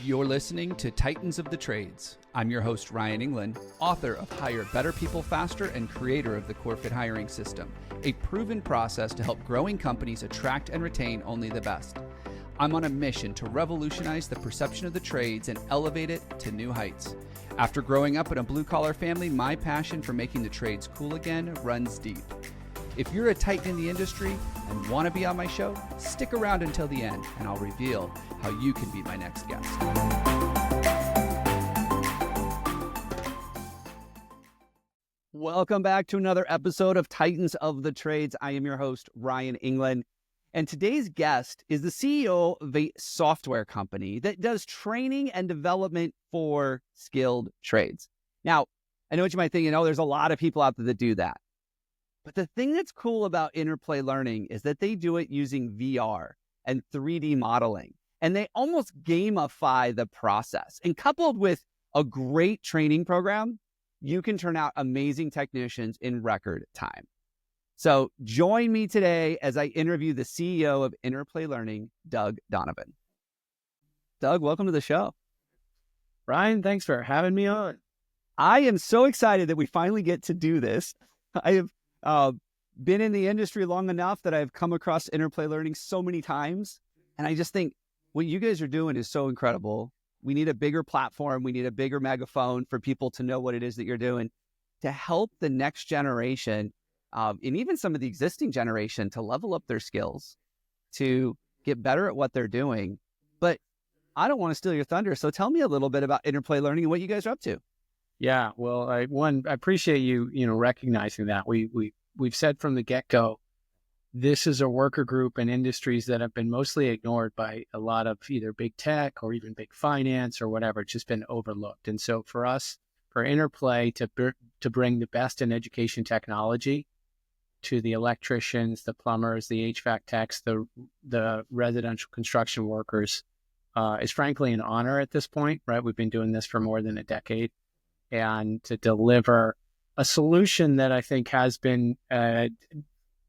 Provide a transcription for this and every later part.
You're listening to Titans of the Trades. I'm your host, Ryan England, author of Hire Better People Faster and creator of the CoreFit hiring system, a proven process to help growing companies attract and retain only the best. I'm on a mission to revolutionize the perception of the trades and elevate it to new heights. After growing up in a blue-collar family, my passion for making the trades cool again runs deep. If you're a titan in the industry and want to be on my show, stick around until the end and I'll reveal how you can be my next guest. Welcome back to another episode of Titans of the Trades. I am your host, Ryan England. And today's guest is the CEO of a software company that does training and development for skilled trades. Now, I know what you might think, there's a lot of people out there that do that. But the thing that's cool about Interplay Learning is that they do it using VR and 3D modeling, and they almost gamify the process. And coupled with a great training program, you can turn out amazing technicians in record time. So join me today as I interview the CEO of Interplay Learning, Doug Donovan. Doug, welcome to the show. Ryan, thanks for having me on. I am so excited that we finally get to do this. I have been in the industry long enough that I've come across Interplay Learning so many times. And I just think what you guys are doing is so incredible. We need a bigger platform. We need a bigger megaphone for people to know what it is that you're doing to help the next generation and even some of the existing generation to level up their skills, to get better at what they're doing. But I don't want to steal your thunder. So tell me a little bit about Interplay Learning and what you guys are up to. Yeah, well, I appreciate you, recognizing that. We've said from the get-go, this is a worker group in industries that have been mostly ignored by a lot of either big tech or even big finance or whatever. It's just been overlooked. And so for us, for Interplay to bring the best in education technology to the electricians, the plumbers, the HVAC techs, the residential construction workers, is frankly an honor at this point, right? We've been doing this for more than a decade. And to deliver a solution that I think has been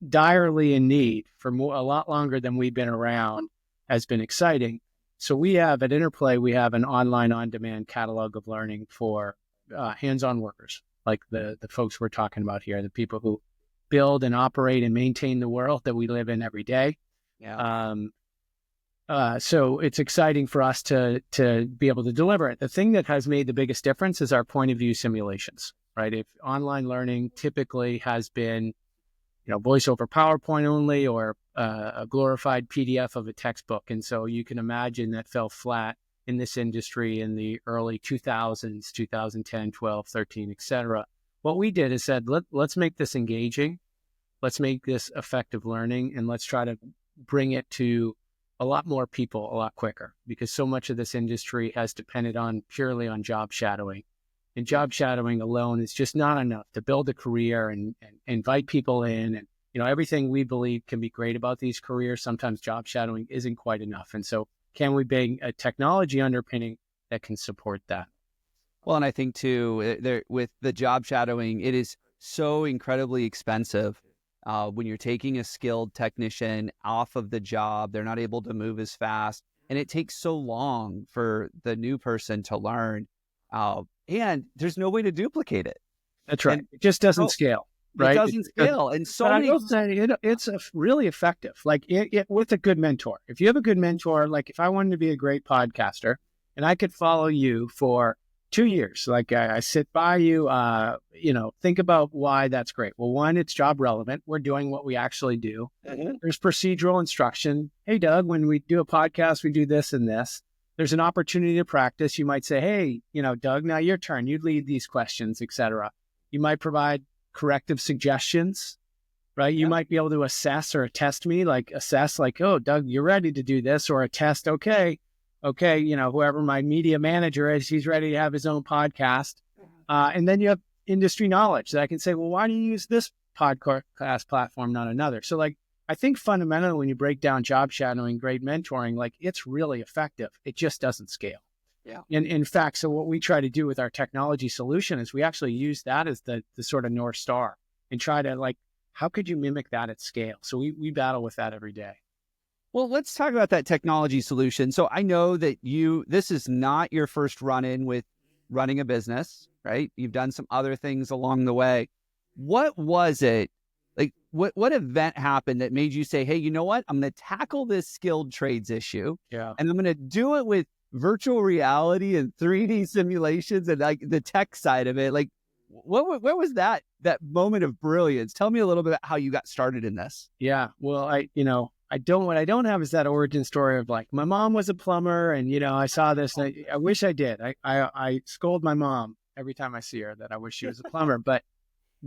direly in need for a lot longer than we've been around has been exciting. So we have at Interplay, we have an online on-demand catalog of learning for hands-on workers, like the folks we're talking about here, the people who build and operate and maintain the world that we live in every day. Yeah. So it's exciting for us to be able to deliver it. The thing that has made the biggest difference is our point of view simulations, right? If online learning typically has been, voice over PowerPoint only or a glorified PDF of a textbook. And so you can imagine that fell flat in this industry in the early 2000s, 2010, 12, 13, et cetera. What we did is said, let's make this engaging. Let's make this effective learning, and let's try to bring it to a lot more people a lot quicker, because so much of this industry has depended purely on job shadowing. And job shadowing alone is just not enough to build a career and invite people in. And, everything we believe can be great about these careers, sometimes job shadowing isn't quite enough. And so can we bring a technology underpinning that can support that? Well, and I think too, with the job shadowing, it is so incredibly expensive. When you're taking a skilled technician off of the job, they're not able to move as fast. And it takes so long for the new person to learn. And there's no way to duplicate it. That's right. And it just doesn't scale, right? It doesn't scale. And so but many... I will say it's really effective, like with a good mentor. If you have a good mentor, like if I wanted to be a great podcaster and I could follow you for 2 years, like I sit by you, think about why that's great. Well, one, it's job relevant. We're doing what we actually do. Mm-hmm. There's procedural instruction. Hey, Doug, when we do a podcast, we do this and this. There's an opportunity to practice. You might say, hey, Doug, now your turn. You lead these questions, et cetera. You might provide corrective suggestions, right? You might be able to assess or attest me, oh, Doug, you're ready to do this, or attest, okay, whoever my media manager is, he's ready to have his own podcast. And then you have industry knowledge that I can say, well, why do you use this podcast platform, not another? So I think fundamentally, when you break down job shadowing, great mentoring, it's really effective. It just doesn't scale. Yeah. And in fact, so what we try to do with our technology solution is we actually use that as the sort of North Star and try to how could you mimic that at scale? So we battle with that every day. Well, let's talk about that technology solution. So I know that this is not your first run-in with running a business, right? You've done some other things along the way. What was it? Like, what event happened that made you say, hey, you know what? I'm going to tackle this skilled trades issue, Yeah. and I'm going to do it with virtual reality and 3D simulations and like the tech side of it. Like, where was that moment of brilliance? Tell me a little bit about how you got started in this. Yeah. Well, what I don't have is that origin story of like, my mom was a plumber and, I saw this. And I wish I did. I scold my mom every time I see her that I wish she was a plumber. But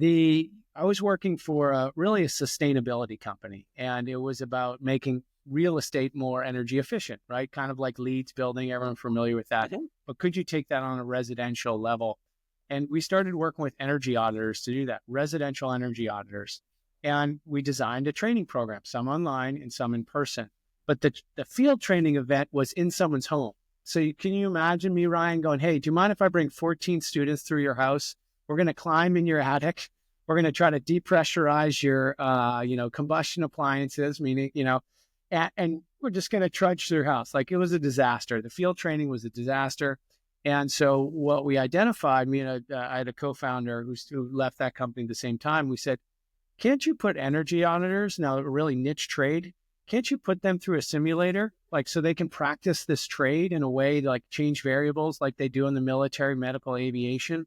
I was working for really a sustainability company, and it was about making real estate more energy efficient, right? Kind of like Leeds building, everyone familiar with that. But could you take that on a residential level? And we started working with energy auditors to do that, residential energy auditors. And we designed a training program, some online and some in person. But the field training event was in someone's home. So can you imagine me, Ryan, going, hey, do you mind if I bring 14 students through your house? We're going to climb in your attic. We're going to try to depressurize your, combustion appliances, meaning, and we're just going to trudge through your house. Like, it was a disaster. The field training was a disaster. And so what we identified, I had a co-founder who left that company at the same time. We said, can't you put energy auditors, now a really niche trade, can't you put them through a simulator, like so they can practice this trade in a way to like change variables like they do in the military, medical, aviation?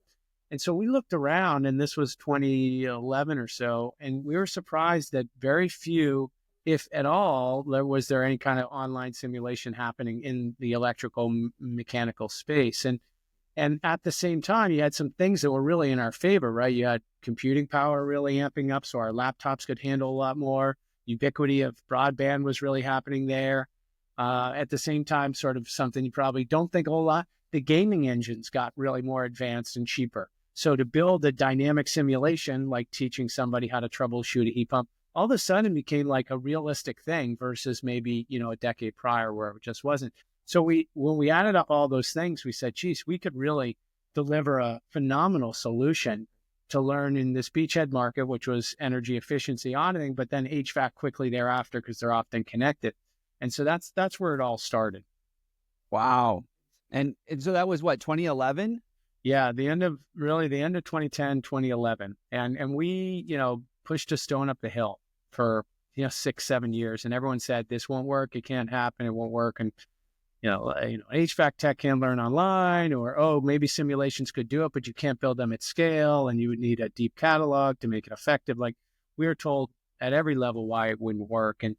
And so we looked around, and this was 2011 or so, and we were surprised that very few, if at all, was there any kind of online simulation happening in the electrical mechanical space. And at the same time, you had some things that were really in our favor, right? You had computing power really amping up, so our laptops could handle a lot more. Ubiquity of broadband was really happening there. At the same time, sort of something you probably don't think a whole lot, the gaming engines got really more advanced and cheaper. So to build a dynamic simulation, like teaching somebody how to troubleshoot a heat pump, all of a sudden became like a realistic thing versus maybe, a decade prior where it just wasn't. So when we added up all those things, we said, geez, we could really deliver a phenomenal solution to learn in this beachhead market, which was energy efficiency auditing, but then HVAC quickly thereafter, because they're often connected. And so that's where it all started. Wow. And so that was what, 2011? Yeah, the end of 2010, 2011. And we, pushed a stone up the hill for, 6-7 years. And everyone said, this won't work. It can't happen. It won't work. And, HVAC tech can learn online, or, maybe simulations could do it, but you can't build them at scale. And you would need a deep catalog to make it effective. Like, we were told at every level why it wouldn't work. And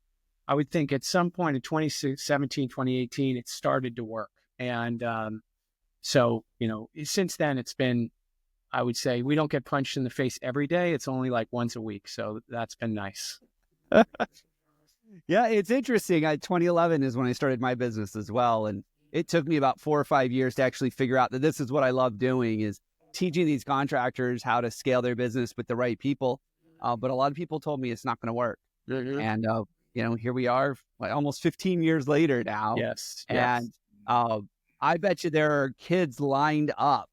I would think at some point in 2017, 2018, it started to work. And, so, since then it's been, I would say, we don't get punched in the face every day. It's only like once a week. So that's been nice. Yeah, it's interesting. 2011 is when I started my business as well. And it took me about 4 or 5 years to actually figure out that this is what I love doing, is teaching these contractors how to scale their business with the right people. But a lot of people told me it's not going to work. Mm-hmm. And, here we are almost 15 years later now. Yes. And I bet you there are kids lined up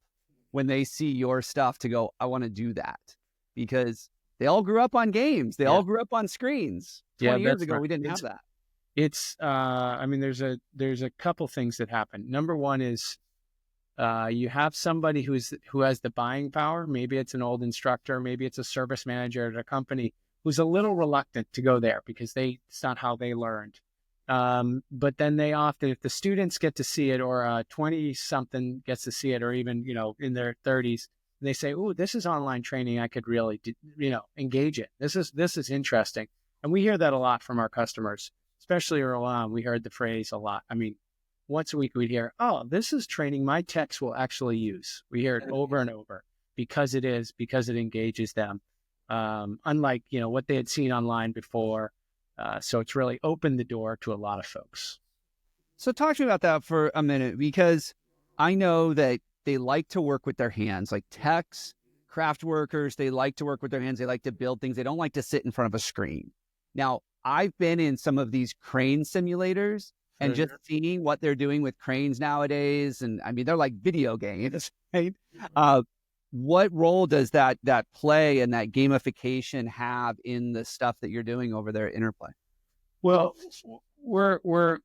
when they see your stuff to go, I want to do that, because they all grew up on games. They all grew up on screens. 20 years ago, we didn't have that. It's, there's a couple things that happen. Number one is you have somebody who has the buying power. Maybe it's an old instructor. Maybe it's a service manager at a company who's a little reluctant to go there because it's not how they learned. But then they often, if the students get to see it, or a 20-something gets to see it, or even, in their 30s, they say, "Oh, this is online training. I could really, engage it. This is interesting." And we hear that a lot from our customers, especially early on. We heard the phrase a lot. I mean, once a week we'd hear, "Oh, this is training my techs will actually use." We hear it over and over because it engages them. Unlike, what they had seen online before. So it's really opened the door to a lot of folks. So talk to me about that for a minute, because I know that they like to work with their hands, like techs, craft workers. They like to work with their hands. They like to build things. They don't like to sit in front of a screen. Now, I've been in some of these crane simulators and just seeing what they're doing with cranes nowadays. And I mean, they're like video games, right? What role does that play and that gamification have in the stuff that you're doing over there at Interplay? Well, we're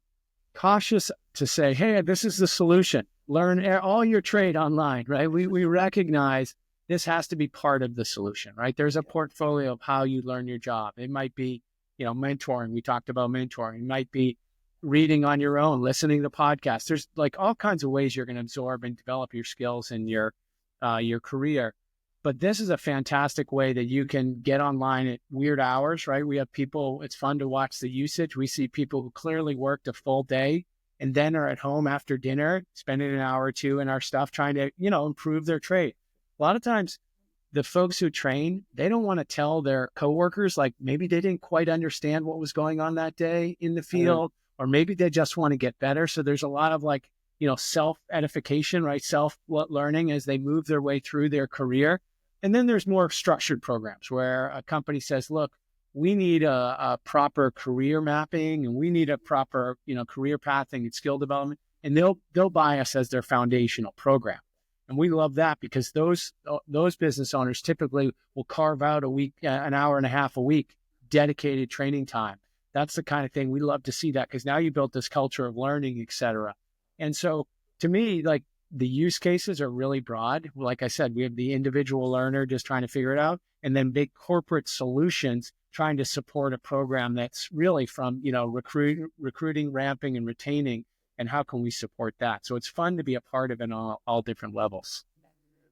cautious to say, hey, this is the solution. Learn all your trade online, right? We recognize this has to be part of the solution, right? There's a portfolio of how you learn your job. It might be, mentoring. We talked about mentoring. It might be reading on your own, listening to podcasts. There's like all kinds of ways you're going to absorb and develop your skills in your career. But this is a fantastic way that you can get online at weird hours, right? We have people, it's fun to watch the usage. We see people who clearly worked a full day and then are at home after dinner, spending an hour or two in our stuff, trying to, improve their trade. A lot of times the folks who train, they don't want to tell their coworkers, like maybe they didn't quite understand what was going on that day in the field, or maybe they just want to get better. So there's a lot of self-edification, right? Self-learning as they move their way through their career. And then there's more structured programs where a company says, look, we need a proper career mapping and we need a proper, career pathing and skill development. And they'll buy us as their foundational program. And we love that because those business owners typically will carve out a week, an hour and a half a week, dedicated training time. That's the kind of thing we love to see that because now you built this culture of learning, et cetera. And so to me, like the use cases are really broad. Like I said, we have the individual learner just trying to figure it out, and then big corporate solutions trying to support a program that's really from, recruiting, ramping, and retaining. And how can we support that? So it's fun to be a part of it on all different levels.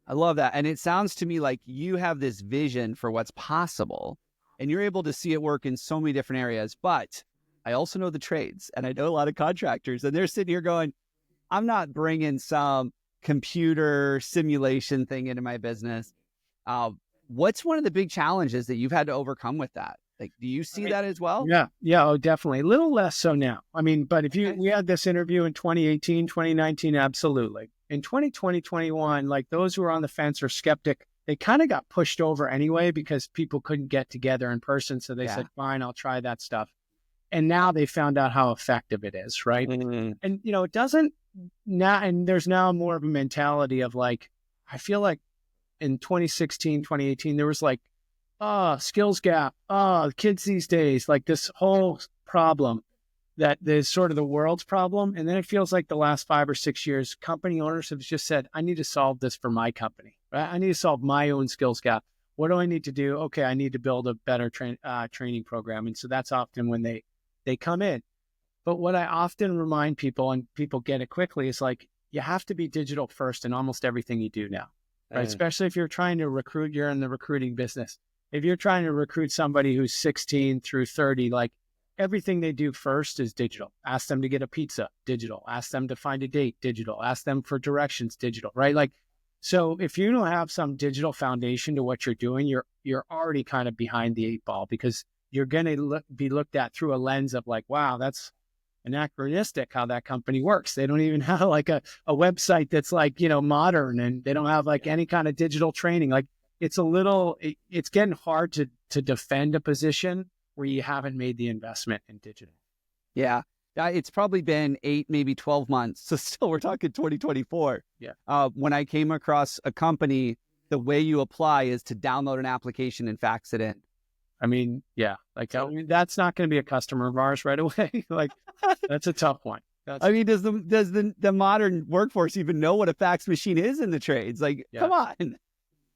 I love that. And it sounds to me like you have this vision for what's possible and you're able to see it work in so many different areas. But I also know the trades and I know a lot of contractors and they're sitting here going, I'm not bringing some computer simulation thing into my business. What's one of the big challenges that you've had to overcome with that? Like, do you see that as well? Yeah. Oh, definitely. A little less so now. I mean, but we had this interview in 2018, 2019, absolutely. In 2020, 21, like those who were on the fence or skeptic, they kind of got pushed over anyway because people couldn't get together in person. So they said, fine, I'll try that stuff. And now they found out how effective it is, right? Mm-hmm. And, it doesn't now, and there's now more of a mentality of like, I feel like in 2016, 2018, there was like, skills gap. Kids these days, like this whole problem that is sort of the world's problem. And then it feels like the last 5 or 6 years, company owners have just said, I need to solve this for my company. Right? I need to solve my own skills gap. What do I need to do? Okay, I need to build a better training program. And so that's often when they come in. But what I often remind people, and people get it quickly, is like, you have to be digital first in almost everything you do now, right? Especially if you're trying to recruit, you're in the recruiting business. If you're trying to recruit somebody who's 16 through 30, like everything they do first is digital. Ask them to get a pizza, digital. Ask them to find a date, digital. Ask them for directions, digital, right? Like, so if you don't have some digital foundation to what you're doing, you're already kind of behind the 8 ball because you're going to be looked at through a lens of like, wow, that's anachronistic how that company works. They don't even have like a website that's like, modern, and they don't have like any kind of digital training. Like, it's getting hard to defend a position where you haven't made the investment in digital. Yeah. It's probably been 8, maybe 12 months. So still we're talking 2024. Yeah. When I came across a company, the way you apply is to download an application and fax it in. I mean, yeah, like that's not going to be a customer of ours right away. Like that's a tough one. Does the modern workforce even know what a fax machine is in the trades? Like, come on.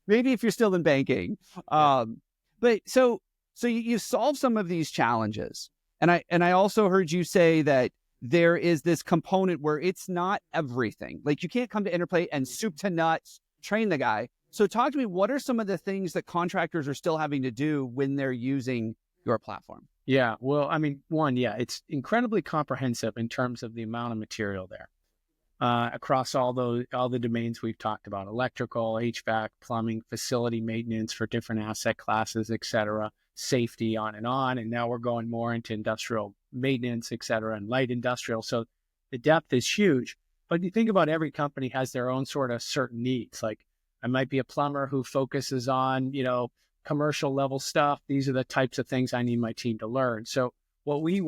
Maybe if you're still in banking. But so you solve some of these challenges. And I also heard you say that there is this component where it's not everything. Like you can't come to Interplay and soup to nuts train the guy. So talk to me, what are some of the things that contractors are still having to do when they're using your platform? Yeah, well, I mean, it's incredibly comprehensive in terms of the amount of material there. Across all the domains we've talked about, electrical, HVAC, plumbing, facility maintenance for different asset classes, et cetera, safety, on. And now we're going more into industrial maintenance, et cetera, and light industrial. So the depth is huge. But you think about every company has their own sort of certain needs. Like I might be a plumber who focuses on, commercial level stuff. These are the types of things I need my team to learn. So what we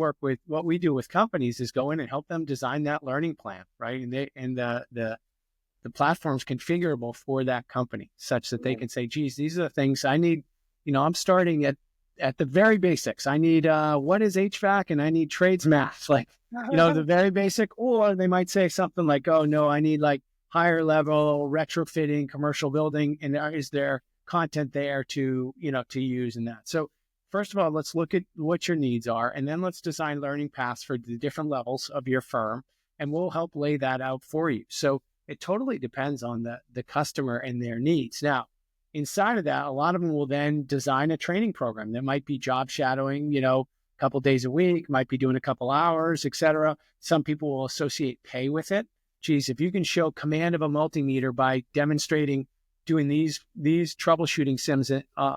do with companies is go in and help them design that learning plan, right? And the platform's configurable for that company such that they can say, geez, these are the things I need. I'm starting at at the very basics. I need what is HVAC, and I need trades math, like, the very basic. Or they might say something like, oh no, I need like higher level retrofitting commercial building, and is there content there to to use in that? So first of all, let's look at what your needs are, and then let's design learning paths for the different levels of your firm, and we'll help lay that out for you. So it totally depends on the customer and their needs. Now, inside of that, a lot of them will then design a training program that might be job shadowing, a couple days a week, might be doing a couple hours, et cetera. Some people will associate pay with it. Geez, if you can show command of a multimeter by demonstrating doing these troubleshooting sims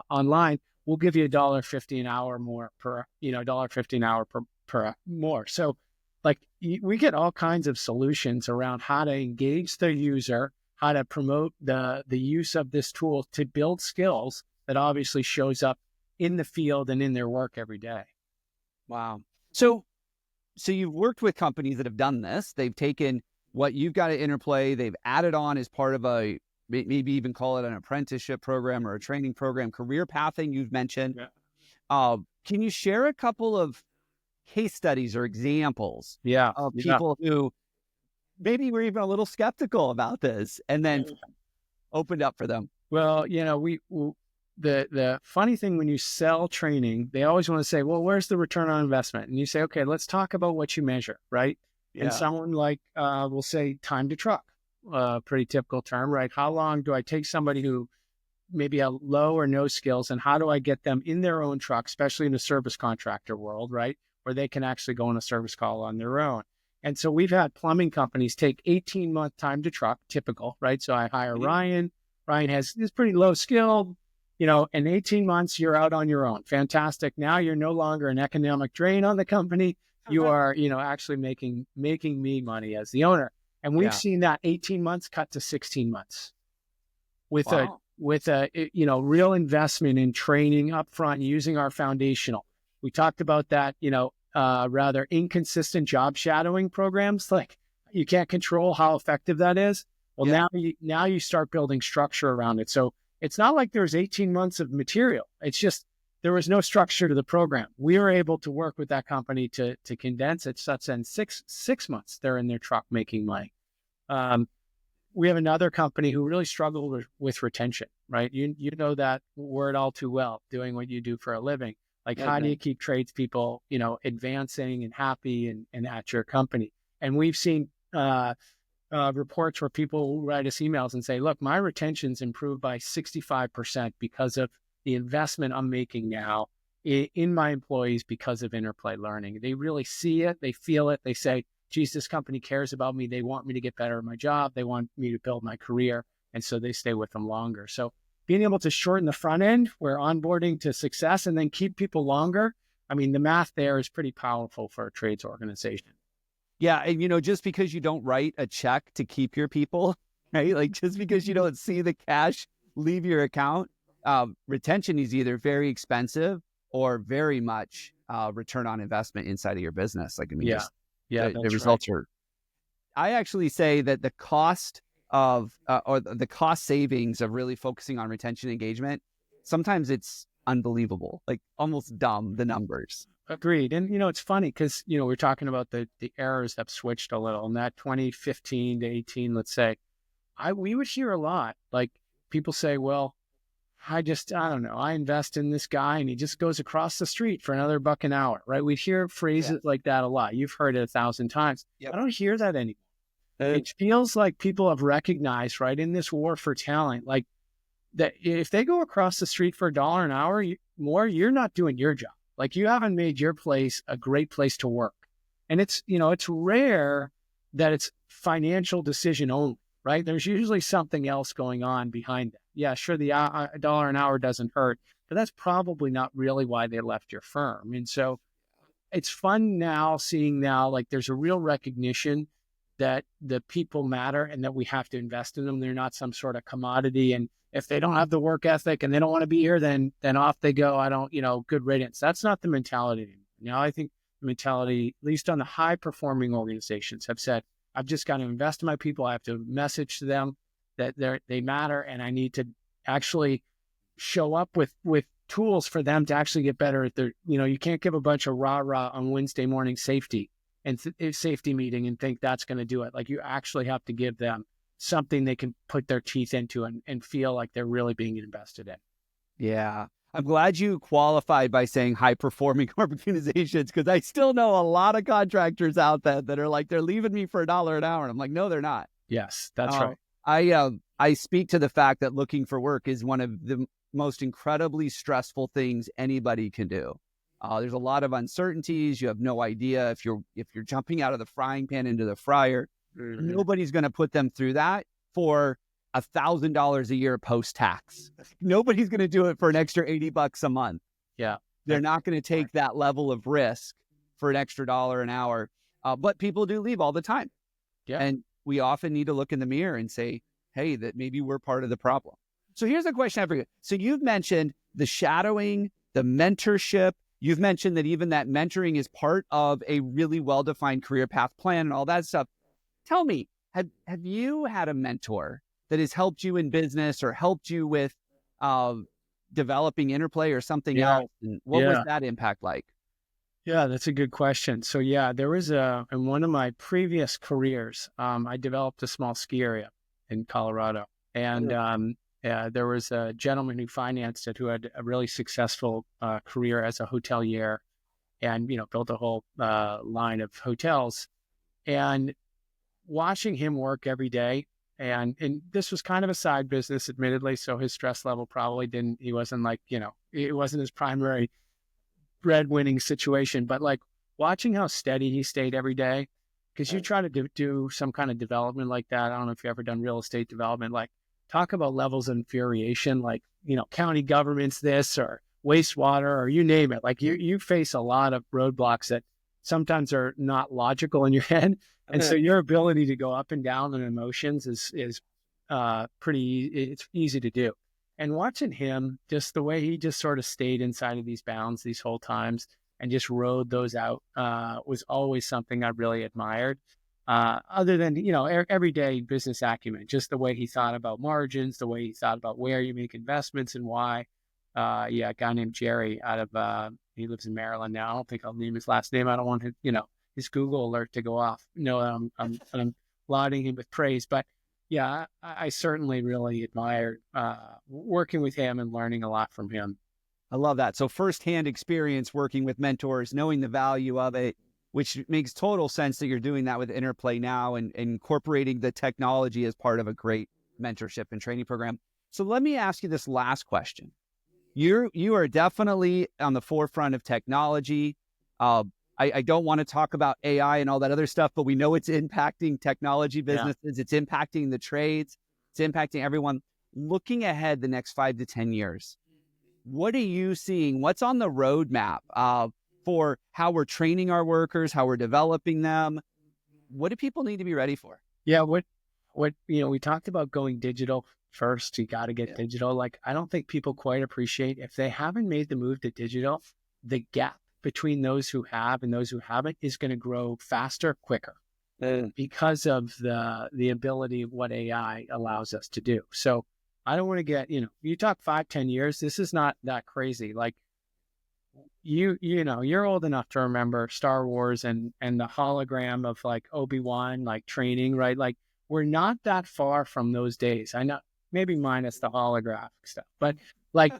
online, we'll give you $1.50 an hour more per, $1.50 an hour per more. So like we get all kinds of solutions around how to engage the user, how to promote the use of this tool to build skills that obviously shows up in the field and in their work every day. Wow. So you've worked with companies that have done this. They've taken what you've got at Interplay, they've added on as part of a, maybe even call it an apprenticeship program or a training program, career pathing you've mentioned. Yeah. Can you share a couple of case studies or examples of people who maybe were even a little skeptical about this and then opened up for them? Well, the funny thing when you sell training, they always want to say, well, where's the return on investment? And you say, okay, let's talk about what you measure, right? Yeah. And someone like will say time to truck, pretty typical term, right? How long do I take somebody who maybe have low or no skills, and how do I get them in their own truck, especially in the service contractor world, right? Where they can actually go on a service call on their own. And so we've had plumbing companies take 18-month time to truck, typical, right? So I hire Ryan. Ryan is pretty low skilled, in 18 months, you're out on your own. Fantastic. Now you're no longer an economic drain on the company. You are, actually making me money as the owner. And we've seen that 18 months cut to 16 months with a real investment in training upfront, using our foundational. We talked about that, rather inconsistent job shadowing programs. Like you can't control how effective that is. Well, now you start building structure around it. So it's not like there's 18 months of material. It's just there was no structure to the program. We were able to work with that company to condense it such that in six months they're in their truck making money. We have another company who really struggled with retention, right? You know that word all too well, doing what you do for a living. Like how do you keep tradespeople, advancing and happy and at your company? And we've seen reports where people write us emails and say, look, my retention's improved by 65% because of the investment I'm making now in my employees because of Interplay Learning. They really see it. They feel it. They say, geez, this company cares about me. They want me to get better at my job. They want me to build my career. And so they stay with them longer. So being able to shorten the front end, where onboarding to success, and then keep people longer. I mean, the math there is pretty powerful for a trades organization. Yeah. And, just because you don't write a check to keep your people, right? Like just because you don't see the cash leave your account, retention is either very expensive or very much return on investment inside of your business. Like, the results are, I actually say that the cost of, or the cost savings of really focusing on retention engagement, sometimes it's unbelievable, like almost dumb, the numbers. Agreed. And, it's funny because, we're talking about the errors have switched a little, and that 2015 to 18, let's say, we would hear a lot, like people say, well, I don't know, I invest in this guy and he just goes across the street for another $1 an hour, right? We'd hear phrases like that a lot. You've heard it 1,000 times. Yep. I don't hear that anymore. It feels like people have recognized, right, in this war for talent, like that if they go across the street for $1 an hour more, you're not doing your job. Like you haven't made your place a great place to work. And it's rare that it's financial decision only, right? There's usually something else going on behind it. Yeah, sure, the $1 an hour doesn't hurt, but that's probably not really why they left your firm. And so it's fun now seeing like there's a real recognition that the people matter and that we have to invest in them. They're not some sort of commodity. And if they don't have the work ethic and they don't want to be here, then off they go. I don't, good riddance. That's not the mentality anymore. Now, I think the mentality, at least on the high performing organizations, have said, I've just got to invest in my people. I have to message to them that they matter. And I need to actually show up with tools for them to actually get better at their, you can't give a bunch of rah-rah on Wednesday morning safety and safety meeting and think that's going to do it. Like, you actually have to give them something they can put their teeth into and feel like they're really being invested in. Yeah. I'm glad you qualified by saying high-performing organizations, because I still know a lot of contractors out there that are like, they're leaving me for $1 an hour. And I'm like, no, they're not. Yes, that's right. I speak to the fact that looking for work is one of the most incredibly stressful things anybody can do. There's a lot of uncertainties. You have no idea if you're jumping out of the frying pan into the fryer. Mm-hmm. Nobody's going to put them through that for $1,000 a year post-tax. Nobody's going to do it for an extra $80 a month. Yeah. They're not going to take that level of risk for an extra $1 an hour. But people do leave all the time. Yeah. And we often need to look in the mirror and say, hey, that maybe we're part of the problem. So here's a question I have for you. So you've mentioned the shadowing, the mentorship. You've mentioned that even that mentoring is part of a really well-defined career path plan and all that stuff. Tell me, have you had a mentor that has helped you in business or helped you with developing Interplay or something else? And what was that impact like? Yeah, that's a good question. So there was in one of my previous careers, I developed a small ski area in Colorado. And there was a gentleman who financed it who had a really successful career as a hotelier and, built a whole line of hotels. And watching him work every day, and this was kind of a side business, admittedly, so his stress level probably he wasn't like, it wasn't his primary breadwinning situation, but like watching how steady he stayed every day, because you try to do some kind of development like that. I don't know if you've ever done real estate development, like talk about levels of infuriation, like, county government's this or wastewater or you name it. Like you face a lot of roadblocks that sometimes are not logical in your head. And so your ability to go up and down in emotions is it's easy to do. And watching him, just the way he just sort of stayed inside of these bounds these whole times and just rode those out was always something I really admired. Other than, everyday business acumen, just the way he thought about margins, the way he thought about where you make investments and why. A guy named Jerry out of, he lives in Maryland now. I don't think I'll name his last name. I don't want his Google alert to go off. I'm lauding him with praise, but yeah, I certainly really admired working with him and learning a lot from him. I love that. So firsthand experience working with mentors, knowing the value of it, which makes total sense that you're doing that with Interplay now and incorporating the technology as part of a great mentorship and training program. So let me ask you this last question. You are definitely on the forefront of technology. I don't want to talk about AI and all that other stuff, but we know it's impacting technology businesses. Yeah. It's impacting the trades. It's impacting everyone. Looking ahead the next 5 to 10 years, what are you seeing? What's on the roadmap for how we're training our workers, how we're developing them? What do people need to be ready for? Yeah, what we talked about going digital first. You got to get digital. Like, I don't think people quite appreciate, if they haven't made the move to digital, the gap between those who have and those who haven't is going to grow faster, quicker because of the ability of what AI allows us to do. So I don't want to get, you talk 5, 10 years, this is not that crazy. Like you're old enough to remember Star Wars and the hologram of like Obi-Wan, like training, right? Like we're not that far from those days. I know, maybe minus the holographic stuff, but like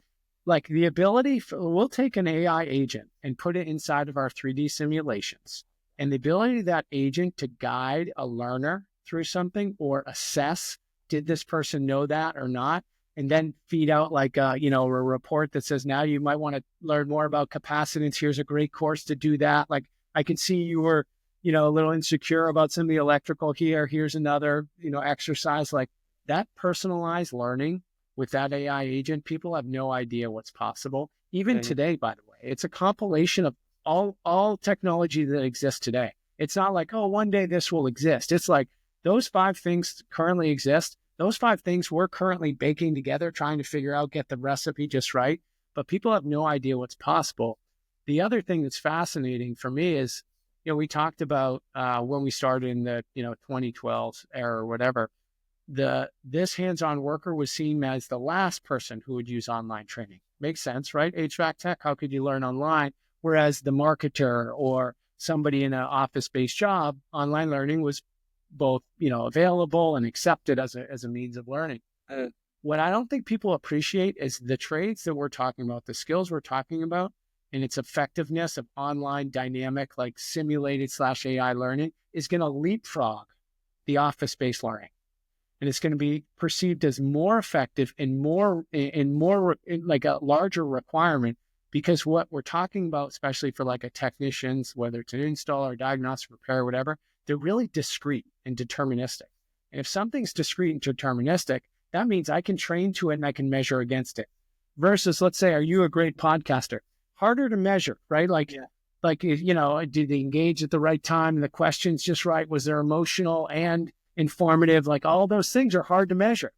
the ability, we'll take an AI agent and put it inside of our 3D simulations, and the ability of that agent to guide a learner through something or assess, did this person know that or not? And then feed out like, a report that says, now you might want to learn more about capacitance. Here's a great course to do that. Like, I can see you were, a little insecure about some of the electrical here. Here's another, exercise. Like that personalized learning with that AI agent, people have no idea what's possible. Even today, by the way, it's a compilation of all technology that exists today. It's not like, oh, one day this will exist. It's like those 5 things currently exist. Those 5 things we're currently baking together, trying to figure out, get the recipe just right. But people have no idea what's possible. The other thing that's fascinating for me is, we talked about when we started in the, 2012 era or whatever, this hands-on worker was seen as the last person who would use online training. Makes sense, right? HVAC tech, how could you learn online? Whereas the marketer or somebody in an office-based job, online learning was both, available and accepted as a means of learning. What I don't think people appreciate is the trades that we're talking about, the skills we're talking about, and its effectiveness of online dynamic, like simulated/AI learning is going to leapfrog the office-based learning. And it's going to be perceived as more effective and more like a larger requirement, because what we're talking about, especially for like a technicians, whether it's an install or diagnostic repair, whatever, they're really discrete and deterministic. And if something's discrete and deterministic, that means I can train to it and I can measure against it. Versus, let's say, are you a great podcaster? Harder to measure, right? Did they engage at the right time? The questions just right? Was there emotional and informative? Like all those things are hard to measure.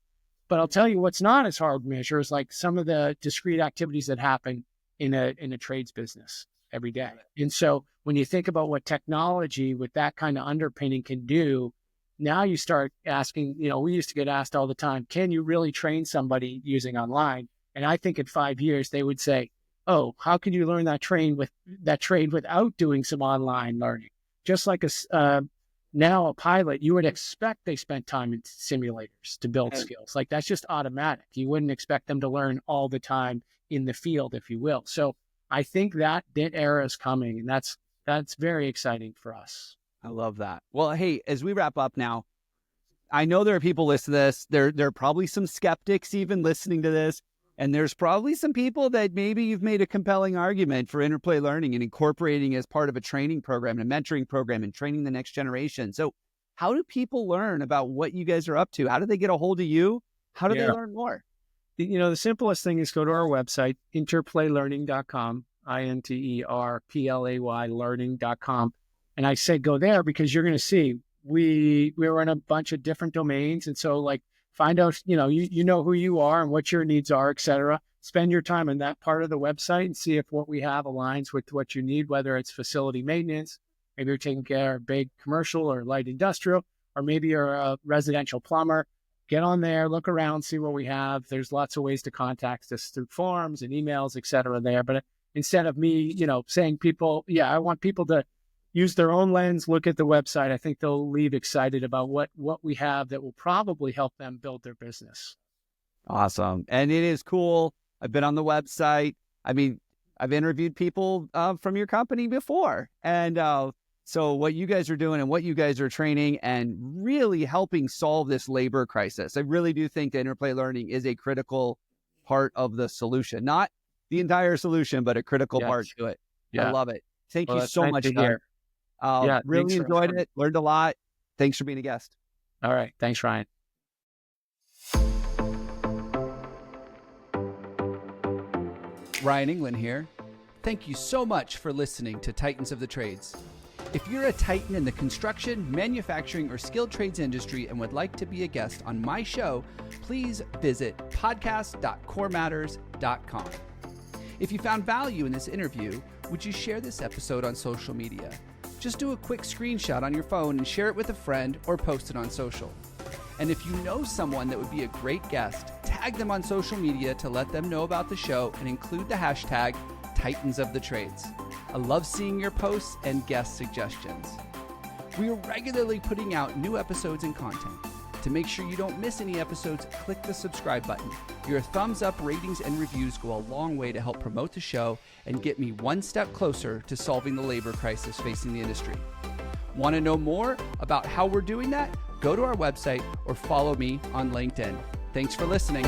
But I'll tell you what's not as hard to measure is like some of the discrete activities that happen in a trades business every day. And so when you think about what technology with that kind of underpinning can do, now you start asking, we used to get asked all the time, can you really train somebody using online? And I think in 5 years, they would say, oh, how can you learn that trade without doing some online learning? Just like now a pilot, you would expect they spent time in simulators to build skills. Like that's just automatic. You wouldn't expect them to learn all the time in the field, if you will. So I think that era is coming, and that's very exciting for us. I love that. Well, hey, as we wrap up now, I know there are people listening to this. There are probably some skeptics even listening to this. And there's probably some people that maybe you've made a compelling argument for Interplay Learning and incorporating as part of a training program, a mentoring program, and training the next generation. So how do people learn about what you guys are up to? How do they get a hold of you? How do they learn more? The simplest thing is go to our website, interplaylearning.com, INTERPLAY learning.com. And I say go there because you're going to see we're in a bunch of different domains. And so like, find out, you know who you are and what your needs are, et cetera. Spend your time on that part of the website and see if what we have aligns with what you need, whether it's facility maintenance, maybe you're taking care of big commercial or light industrial, or maybe you're a residential plumber. Get on there, look around, see what we have. There's lots of ways to contact us through forms and emails, et cetera there. But instead of me, saying I want people to use their own lens, look at the website. I think they'll leave excited about what we have that will probably help them build their business. Awesome. And it is cool. I've been on the website. I mean, I've interviewed people from your company before. And so what you guys are doing and what you guys are training and really helping solve this labor crisis. I really do think that Interplay Learning is a critical part of the solution. Not the entire solution, but a critical part to it. Yeah. I love it. Thank you so much, Doug. Really enjoyed it. Learned a lot. Thanks for being a guest. All right. Thanks, Ryan. Ryan England here. Thank you so much for listening to Titans of the Trades. If you're a titan in the construction, manufacturing, or skilled trades industry and would like to be a guest on my show, please visit podcast.corematters.com. If you found value in this interview, would you share this episode on social media? Just do a quick screenshot on your phone and share it with a friend or post it on social. And if you know someone that would be a great guest, tag them on social media to let them know about the show and include the hashtag Titans of the Trades. I love seeing your posts and guest suggestions. We are regularly putting out new episodes and content. To make sure you don't miss any episodes, click the subscribe button. Your thumbs up, ratings, and reviews go a long way to help promote the show and get me one step closer to solving the labor crisis facing the industry. Want to know more about how we're doing that? Go to our website or follow me on LinkedIn. Thanks for listening.